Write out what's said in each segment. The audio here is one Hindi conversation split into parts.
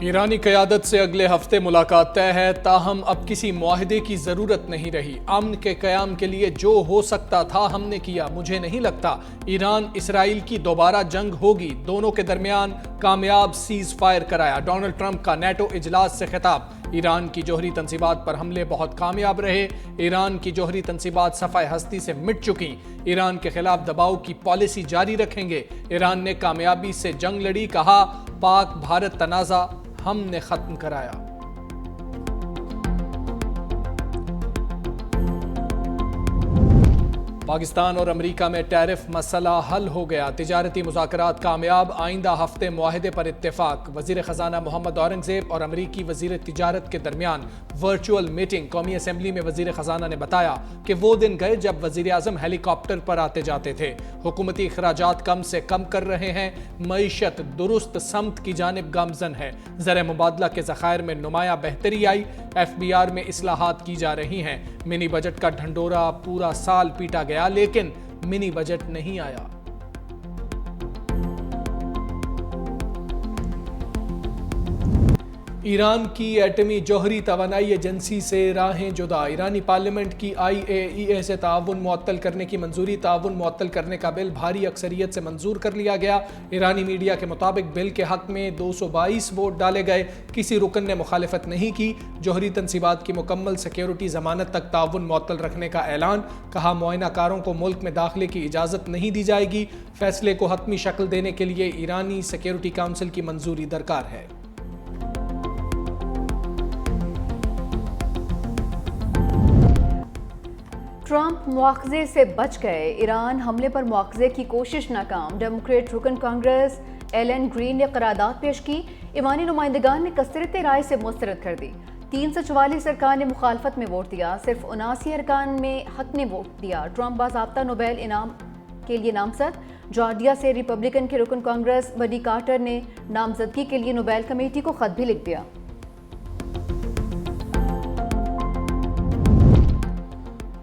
ईरानी क़यादत से अगले हफ्ते मुलाकात तय है, ताहम अब किसी मुआहदे की ज़रूरत नहीं रही। अमन के क़याम के लिए जो हो सकता था हमने किया। मुझे नहीं लगता ईरान इसराइल की दोबारा जंग होगी। दोनों के दरमियान कामयाब सीज़ फायर कराया। डोनाल्ड ट्रंप का नेटो इजलास से खिताब। ईरान की जौहरी तंसीबात पर हमले बहुत कामयाब रहे। ईरान की जौहरी तंसीबात सफ़ाए हस्ती से मिट चुकी। ईरान के खिलाफ दबाव की पॉलिसी जारी रखेंगे। ईरान ने कामयाबी से जंग लड़ी। कहा, पाक भारत तनाज़ा हमने खत्म कराया। पाकिस्तान और अमेरिका में टैरिफ मसला हल हो गया। तिजारती मुज़ाकरात कामयाब। आइंदा हफ्ते मुआहदे पर इत्तेफाक। वज़ीर ख़जाना मोहम्मद औरंगज़ेब और अमरीकी वज़ीर तिजारत के दरमियान वर्चुअल मीटिंग। कौमी असम्बली में वज़ीर ख़जाना ने बताया कि वो दिन गए जब वज़ीर आज़म हेलीकॉप्टर पर आते जाते थे। हुकूमती अखराजात कम से कम कर रहे हैं। मईशत दुरुस्त समत की जानिब गामजन है। ज़र मुबादला के ज़खायर में नुमाया बेहतरी आई। FBR में इस्लाहात की जा रही हैं। मिनी बजट का ढंडोरा पूरा साल पीटा गया, लेकिन मिनी बजट नहीं आया। ईरान की एटमी जौहरी तवानाई एजेंसी से राहें जुदा। ईरानी पार्लियामेंट की IAEA से ताउन मुअत्तल करने की मंजूरी। ताउन मुअत्तल करने का बिल भारी अक्सरियत से मंजूर कर लिया गया। ईरानी मीडिया के मुताबिक बिल के हक में 222 वोट डाले गए। किसी रुकन ने मुखालिफत नहीं की। जौहरी तंसीबात की मुकम्मल सिक्योरिटी जमानत तक ताउन मुअत्तल रखने का ऐलान। कहा, मुआयनाकारों को मुल्क में दाखिले की इजाज़त नहीं दी जाएगी। फैसले को हतमी शक्ल देने के लिए ईरानी सिक्योरिटी काउंसिल की मंजूरी दरकार है। ट्रंप मुआखजे से बच गए। ईरान हमले पर मुआखजे की कोशिश नाकाम। डेमोक्रेट रुकन कांग्रेस एलन ग्रीन ने करारदाद पेश की। ईवानी नुमाइंदगान ने कसरत राय से मुस्तरद कर दी। 344 अरकान ने मुखालफत में वोट दिया। सिर्फ 79 अरकान में हक ने वोट दिया। ट्रंप बाज़ाब्ता नोबेल इनाम के लिए नामजद। जॉर्जिया से रिपब्लिकन के रुकन कांग्रेस बडी कार्टर ने नामजदगी के लिए नोबेल कमेटी को खत भी लिख दिया।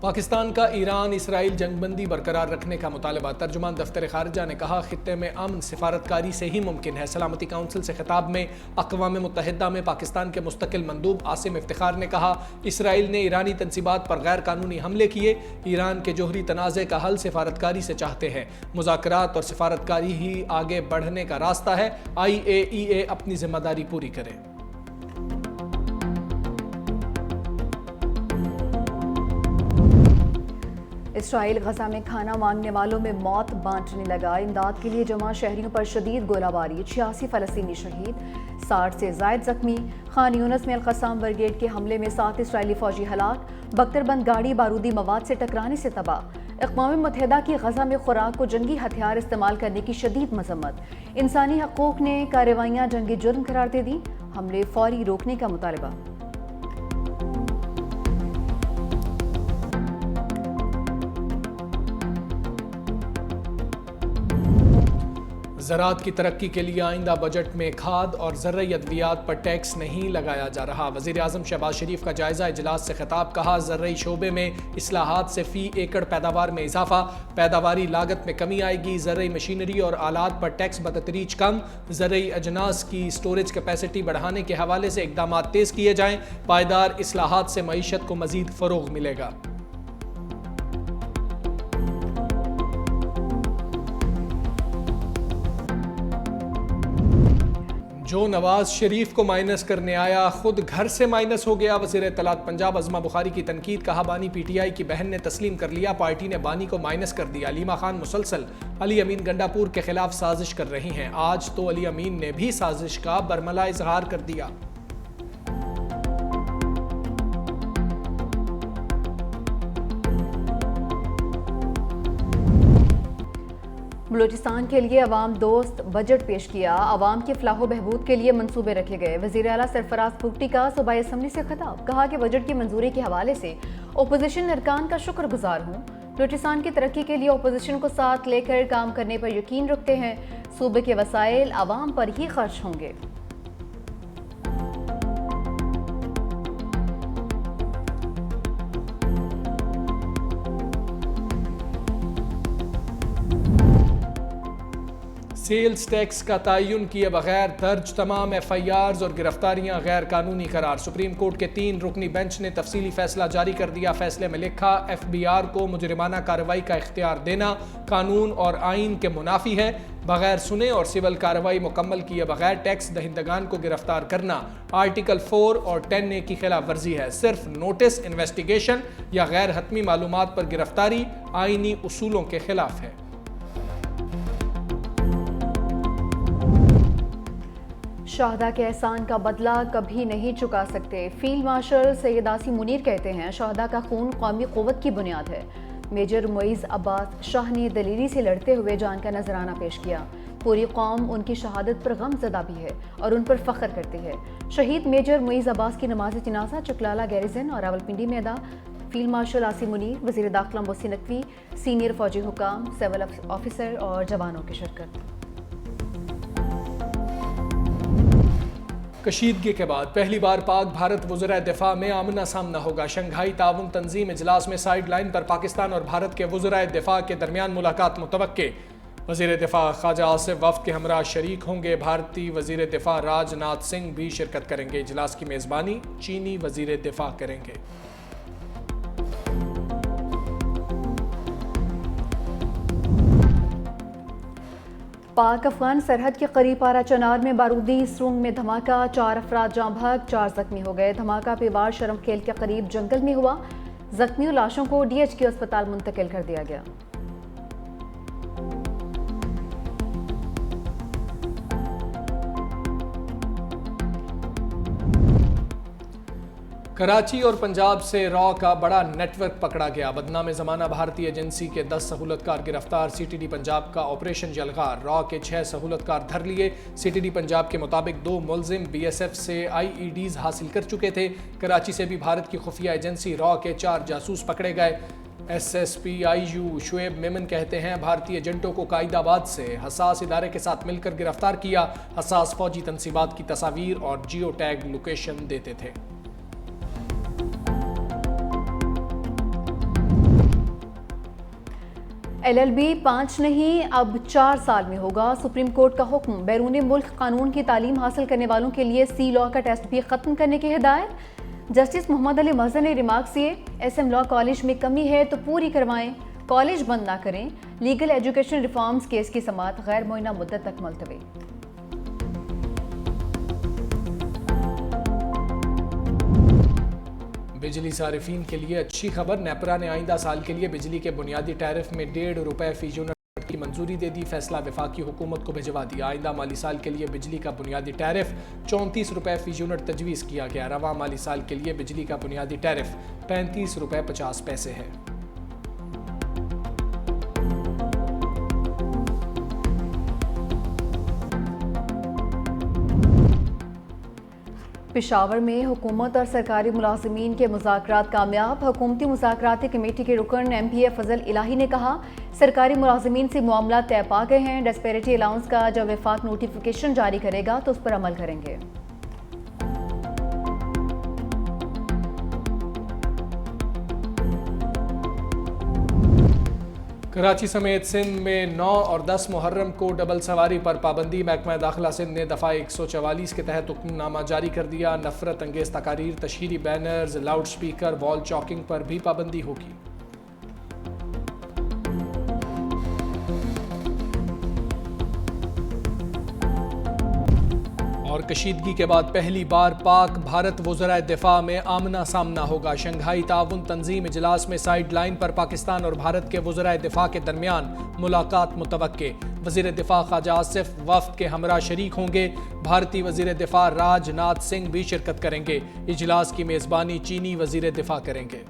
पाकिस्तान का ईरान इसराइल जंगबंदी बरकरार रखने का मुतालबा। तर्जुमान दफ्तर खारजा ने कहा, खित्ते में अमन सिफारतकारी से ही मुमकिन है। सलामती काउंसिल से खिताब में अक़वाम मुत्तहिदा में पाकिस्तान के मुस्तकिल मंदूब आसिम इफ्तिखार ने कहा, इसराइल ने ईरानी तंसीबात पर गैर कानूनी हमले किए। ईरान के जौहरी तनाज़े का हल सिफारतकारी से चाहते हैं। मुज़ाकरात और सिफारतकारी ही आगे बढ़ने का रास्ता है। IAEA अपनी जिम्मेदारी पूरी करे। इसराइल गजा में खाना मांगने वालों में मौत बांटने लगा। इमदाद के लिए जमा शहरियों पर शदीद गोलाबारी। 86 फ़लस्तीनी शहीद, 60 से ज़ायद जख्मी। खान यूनस में अल-क़स्साम ब्रिगेड के हमले में 7 इसराइली फौजी हलाक। बख्तरबंद गाड़ी बारूदी मवाद से टकराने से तबाह। अक़वाम मुत्तहिदा की गजा में खुराक को जंगी हथियार इस्तेमाल करने की शदीद मजम्मत। इंसानी हकूक़ ने कार्रवाइयाँ जंगी जुर्म करार दे दी। हमले फौरी रोकने का मुतालबा। ज़राअत की तरक्की के लिए आइंदा बजट में खाद और ज़र्री अद्वियात पर टैक्स नहीं लगाया जा रहा। वज़ीर आज़म शहबाज शरीफ का जायज़ा इजलास से खिताब। कहा, ज़र्री शोबे में इस्लाहात से फ़ी एकड़ पैदावार में इजाफा। पैदावारी लागत में कमी आएगी। ज़र्री मशीनरी और आलात पर टैक्स बतदरीज कम। ज़र्री अजनास की स्टोरेज कैपेसिटी बढ़ाने के हवाले से इक़दाम तेज़ किए जाएँ। पायदार इस्लाहात से मईशत को मज़ीद फ़रोग़ मिलेगा। जो नवाज शरीफ को माइनस करने आया खुद घर से माइनस हो गया। वज़ीर इत्तलात पंजाब अज़मा बुखारी की तनकीद। कहा, बानी PTI की बहन ने तस्लीम कर लिया, पार्टी ने बानी को माइनस कर दिया। अलीमा खान मुसलसल अली अमीन गंडापुर के खिलाफ साजिश कर रही हैं। आज तो अली अमीन ने भी साजिश का बरमला इजहार कर दिया। बलूचिस्तान के लिए अवाम दोस्त बजट पेश किया। अवाम की फलाह बहबूद के लिए मंसूबे रखे गए। वज़ीर आला सरफराज भुगटी का सूबाई असम्बली से खिताब। कहा कि बजट की मंजूरी के हवाले से ओपोजिशन अरकान का शुक्रगुजार हूँ। बलूचिस्तान की तरक्की के लिए ओपोजिशन को साथ लेकर काम करने पर यकीन रखते हैं। सूबे के वसाइल अवाम पर ही खर्च होंगे। सेल्स टैक्स का तयन किए बगैर दर्ज तमाम FIRs और गिरफ्तारियां गैर कानूनी करार। सुप्रीम कोर्ट के 3 रुकनी बेंच ने तफसीली फैसला जारी कर दिया। फैसले में लिखा, FBR को मुजरिमाना कार्रवाई का इख्तियार देना कानून और आइन के मुनाफी है। बगैर सुने और सिविल कार्रवाई मुकम्मल किए बगैर टैक्स दहिंदगान को गिरफ्तार करना आर्टिकल 4 और 10A की खिलाफ वर्जी है। सिर्फ नोटिस, इन्वेस्टिगेशन या गैर हतमी मालूमात पर गिरफ्तारी आइनी उसूलों के खिलाफ है। शहदा के एहसान का बदला कभी नहीं चुका सकते। फील्ड मार्शल सैयद आसिम मुनीर कहते हैं, शहदा का खून कौमी क़ुव्वत की बुनियाद है। मेजर मुइज़ अब्बास शाह ने दलीली से लड़ते हुए जान का नजराना पेश किया। पूरी कौम उनकी शहादत पर गमज़दा भी है और उन पर फ़ख्र करती है। शहीद मेजर मुइज़ अब्बास की नमाज जनाजा चकलाला गैरिजन और रावलपिंडी में अदा। फील्ड मार्शल आसिम मुनीर, वज़ीर दाखिला मोहसिन नकवी, सीनियर फौजी हुकाम, सिविल ऑफिसर और जवानों की शिरकत। कशीदगी के बाद पहली बार पाक भारत वज़राए दिफा में आमना सामना होगा। शंघाई ताउन तंजीम इजलास में साइड लाइन पर पाकिस्तान और भारत के वज़राए दिफा के दरमियान मुलाकात मुतवक्के। वज़ीर दिफा ख्वाजा आसिफ वफ़द के हमरा शरीक होंगे। भारतीय वज़ीर दिफा राजनाथ सिंह भी शिरकत करेंगे। इजलास की मेज़बानी चीनी वज़ीर दिफा करेंगे। पाक अफगान सरहद के करीब पारा चनार में बारूदी सुरंग में धमाका, 4 अफराद जाँ भाग, 4 जख्मी हो गए। धमाका पेवार शरमखेल के करीब जंगल में हुआ। जख्मी लाशों को DHQ अस्पताल मुंतकिल कर दिया गया। कराची और पंजाब से रॉ का बड़ा नेटवर्क पकड़ा गया। बदनाम ज़माना भारतीय एजेंसी के 10 सहूलतकार गिरफ्तार। CTD पंजाब का ऑपरेशन जलगार, रॉ के 6 सहूलतकार धर लिए। CTD पंजाब के मुताबिक 2 मुलजिम BSF से IEDs हासिल कर चुके थे। कराची से भी भारत की खुफिया एजेंसी रॉ के 4 जासूस पकड़े गए। SSP IU शुएब मेमन कहते हैं, भारतीय एजेंटों को कायदाबाद से हसास इदारे के साथ मिलकर गिरफ्तार किया। हसास फौजी तनसीबात की तस्वीर और जियो टैग लोकेशन देते थे। LLB 5 नहीं अब 4 साल में होगा। सुप्रीम कोर्ट का हुक्म। बैरून मुल्क कानून की तालीम हासिल करने वालों के लिए C लॉ का टेस्ट भी खत्म करने की हिदायत। जस्टिस मोहम्मद अली महजन ने रिमार्क्स दिए, SM लॉ कॉलेज में कमी है तो पूरी करवाएं, कॉलेज बंद ना करें। लीगल एजुकेशन रिफॉर्म्स केस की समाअत गैर मुअय्यना मुद्दत तक मुलतवी। बिजली सारिफीन के लिए अच्छी खबर। नेपरा ने आइंदा साल के लिए बिजली के बुनियादी टैरिफ में 1.5 रुपये फी यूनिट की मंजूरी दे दी। फैसला वफाकी हुकूमत को भिजवा दिया। आइंदा माली साल के लिए बिजली का बुनियादी टैरिफ 34 रुपये फी यूनिट तजवीज़ किया गया। रवा माली साल के लिए बिजली का बुनियादी टैरिफ 35 रुपये 50 पैसे है। पेशावर में हुकूमत और सरकारी मुलाजिमीन के मुज़ाकरात कामयाब। हुकूमती मुज़ाकराती कमेटी के रुकन MPA फजल इलाही ने कहा, सरकारी मुलाजिमीन से मामला तय पा गए हैं। डिस्पैरिटी अलाउंस का जब वफाक नोटिफिकेशन जारी करेगा तो उस पर अमल करेंगे। कराची समेत सिंध में 9 और 10 मुहर्रम को डबल सवारी पर पाबंदी। महकमा दाखिला सिंध ने दफ़ा 144 के तहत हुक्मनामा जारी कर दिया। नफरत अंगेज तकारीर, तशहीरी banners, loud speaker, wall chalking पर भी पाबंदी होगी। और कशीदगी के बाद पहली बार पाक भारत वज़राए दिफा में आमना सामना होगा। शंघाई ताउन तंजीम इजलास में साइड लाइन पर पाकिस्तान और भारत के वज़राए दिफा के दरमियान मुलाकात मुतवक्के। वज़ीर दिफा ख्वाजा आसिफ वफ़द के हमरा शरीक होंगे। भारतीय वज़ीर दिफा राजनाथ सिंह भी शिरकत करेंगे। इजलास की मेज़बानी चीनी वज़ीर दिफा करेंगे।